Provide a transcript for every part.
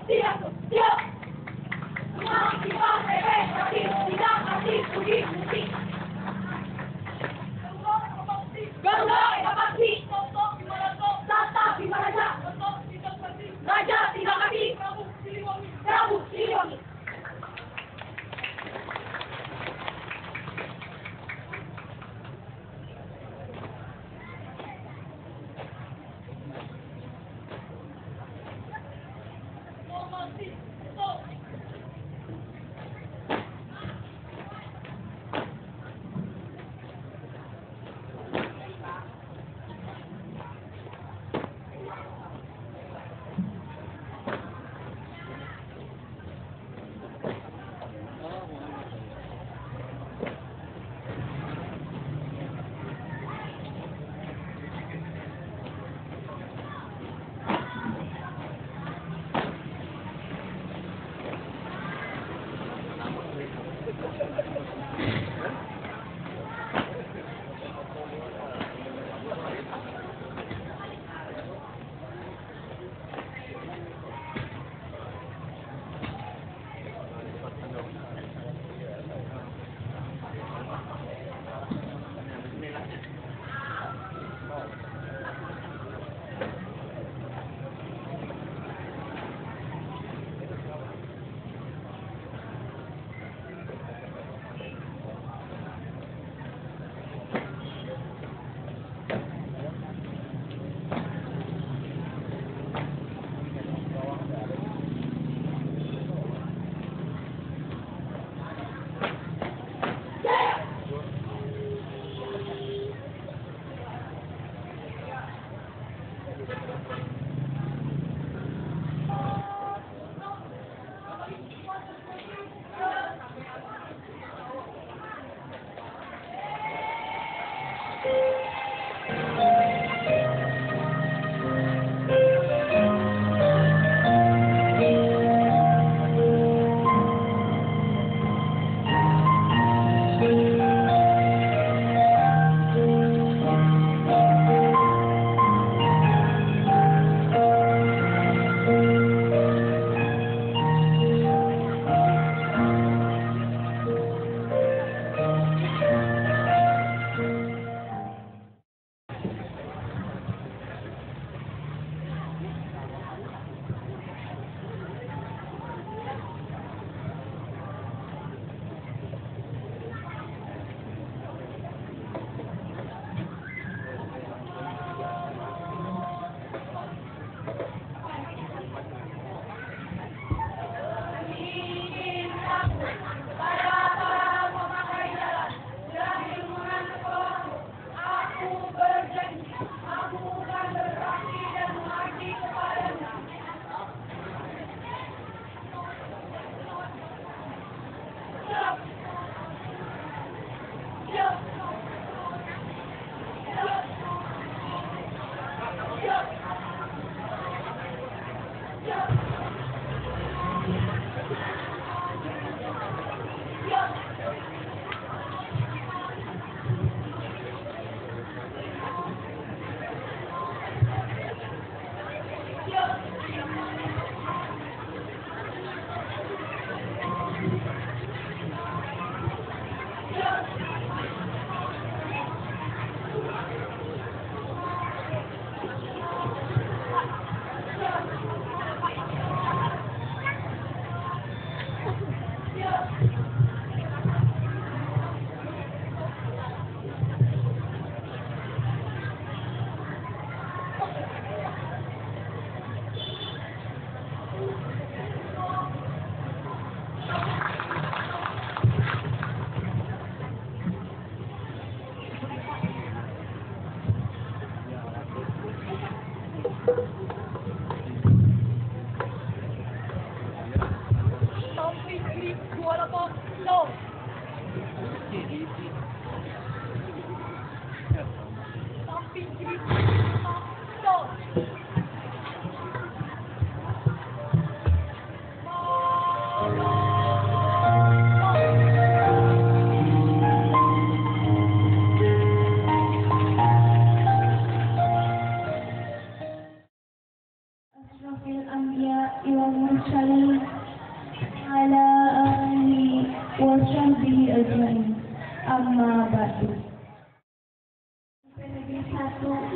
Siap, siap. Semua kita aktif, tidak aktif, puji. Garuda evakuasi. Tata Bimaraja. Raja tidak aktif. Prabu Siliwangi.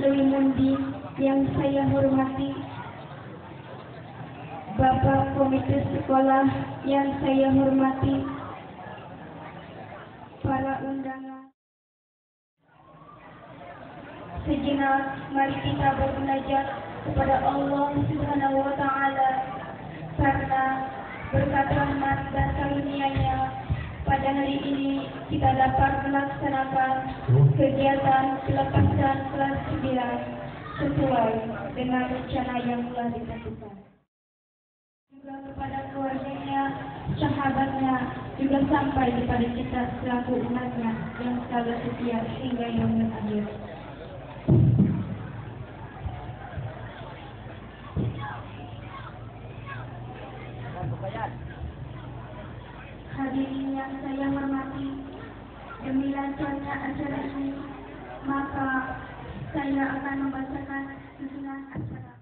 Lewi Mundi yang saya hormati, Bapak Komite Sekolah yang saya hormati, para undangan. Sejenak mari kita bermunajat kepada Allah Subhanahu wa Ta'ala, karena berkat rahmat dan karunia-Nya pada hari ini kita dapat melaksanakan kegiatan pelepasan kelas 9 sesuai dengan rencana yang telah ditentukan. Juga kepada keluarganya, sahabatnya, juga sampai kepada kita selaku umatnya yang selalu setia hingga yaumul akhir. Hadirin yang saya hormati, demi lancarnya acara ini, maka saya akan membacakan susunan acara.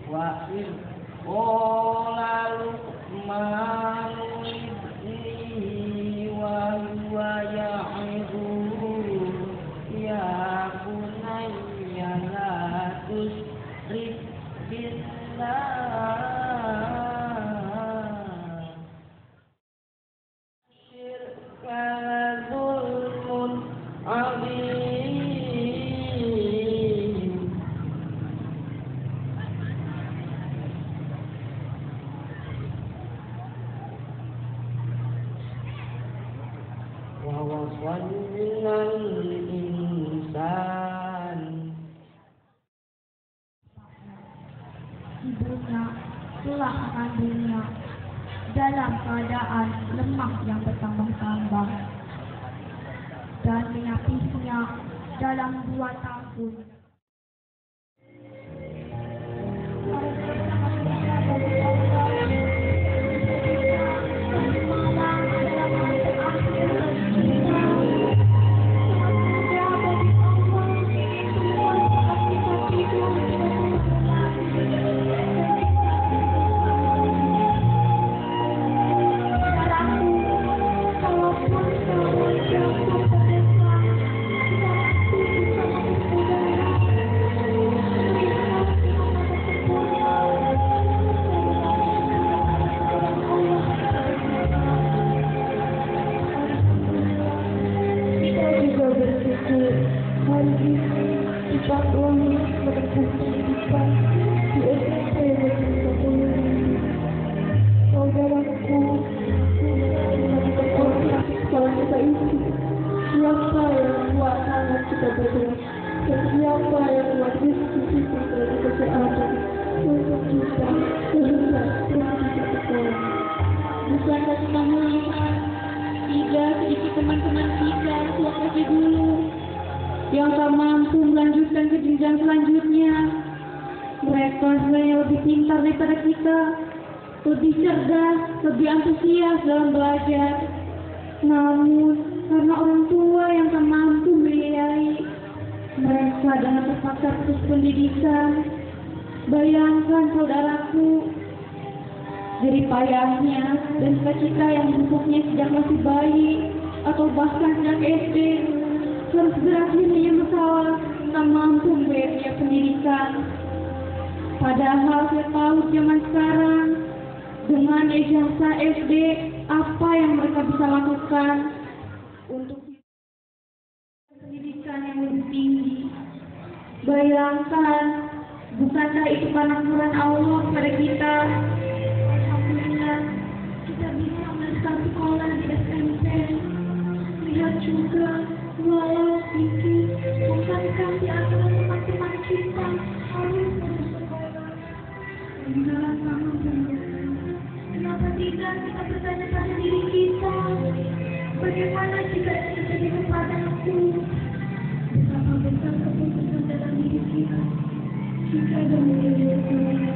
Wa in qala Luqmanu libnihi wa huwa ya'idu ya bunayya la tusyrik billah syirka zulmun azim. ووصلنا الإنسان. Ibunya telah mengandungnya dalam keadaan lemah yang bertambah-tambah dan menyapihnya dalam 2 tahun. yang tak mampu melanjutkan ke jenjang selanjutnya. Mereka sebenarnya lebih pintar daripada kita, lebih cerdas, lebih antusias dalam belajar. Namun, karena orang tua yang tak mampu membiayai, mereka dengan terpaksa putus pendidikan. Bayangkan saudaraku, dari payahnya dan cita-cita yang dipupuknya sejak masih bayi atau bahkan sejak SD, harus berakhir hanya masalah tak mampu membayar pendidikan. Padahal saya tahu zaman sekarang, dengan ijazah SD, apa yang mereka bisa lakukan untuk pendidikan yang lebih tinggi. Bayangkan, bukankah itu kemakmuran Allah kepada kita? Alhamdulillah, kita bisa melanjutkan sekolah di SMP. Lihat juga, walau sedikit, bukankah di antara teman-teman kita harus bersekolah? Tinggal sama benar. Kenapa tidak kita bertanya pada diri kita? Bagaimana jika ini terjadi kepadaku? Betapa besar keputusan dalam diri kita jika demikian dunia.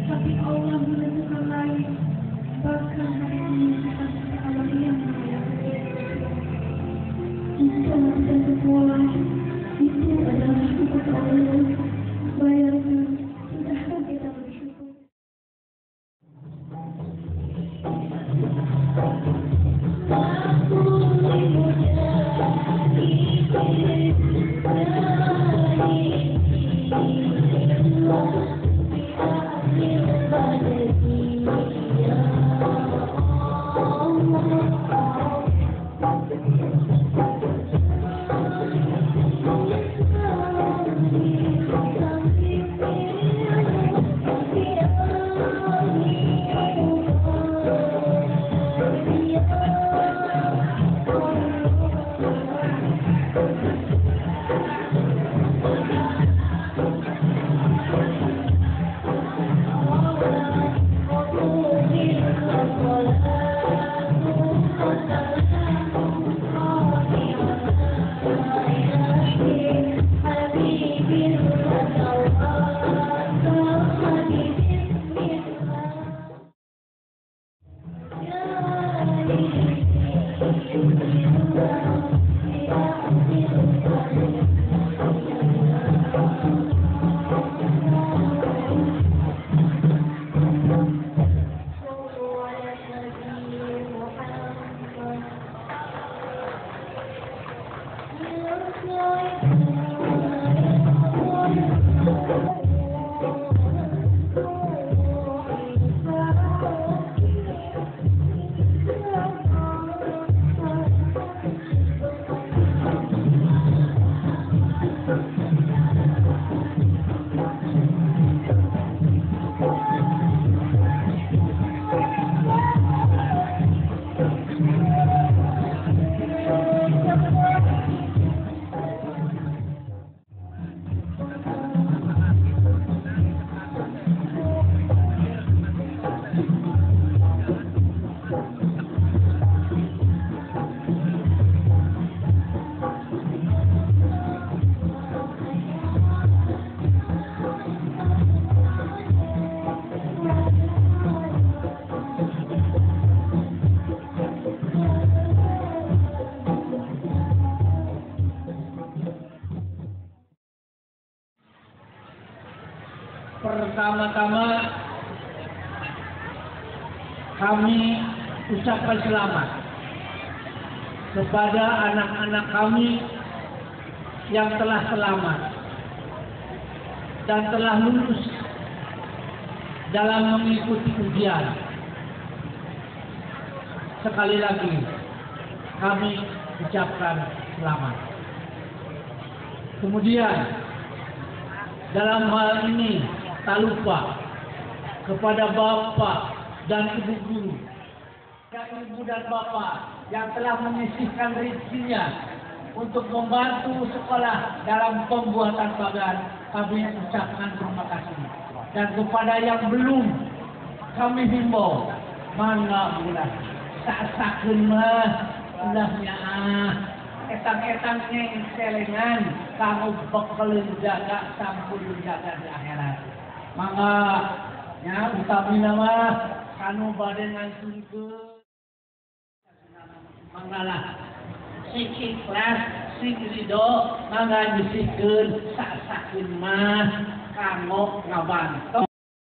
Tapi Allah menentukan lain. Bahkan hari ini kita Allah yang mengatakan jika kita sekolah itu adalah syukur Allah. Bayangkan, sudahkah kita bersyukur? Pertama-tama kami ucapkan selamat kepada anak-anak kami yang telah selamat dan telah lulus dalam mengikuti ujian. Sekali lagi kami ucapkan selamat. Kemudian dalam hal ini tak lupa kepada Bapak dan Ibu guru dan Ibu dan Bapak yang telah menyisihkan rezekinya untuk membantu sekolah dalam pembuatan pagar, kami ucapkan terima kasih. Dan kepada yang belum, kami himbau, mangga bulan, tak sakun mah, ulahnya etang-etangnya selengan kamu bakal jaga sampun jaga di akhirat. Mangga nya utami nama kanu bade ngantunkeun manggalah sing ikhlas sing ridho mangga nyisikeun sak-sakeun mah kanggo ngabantu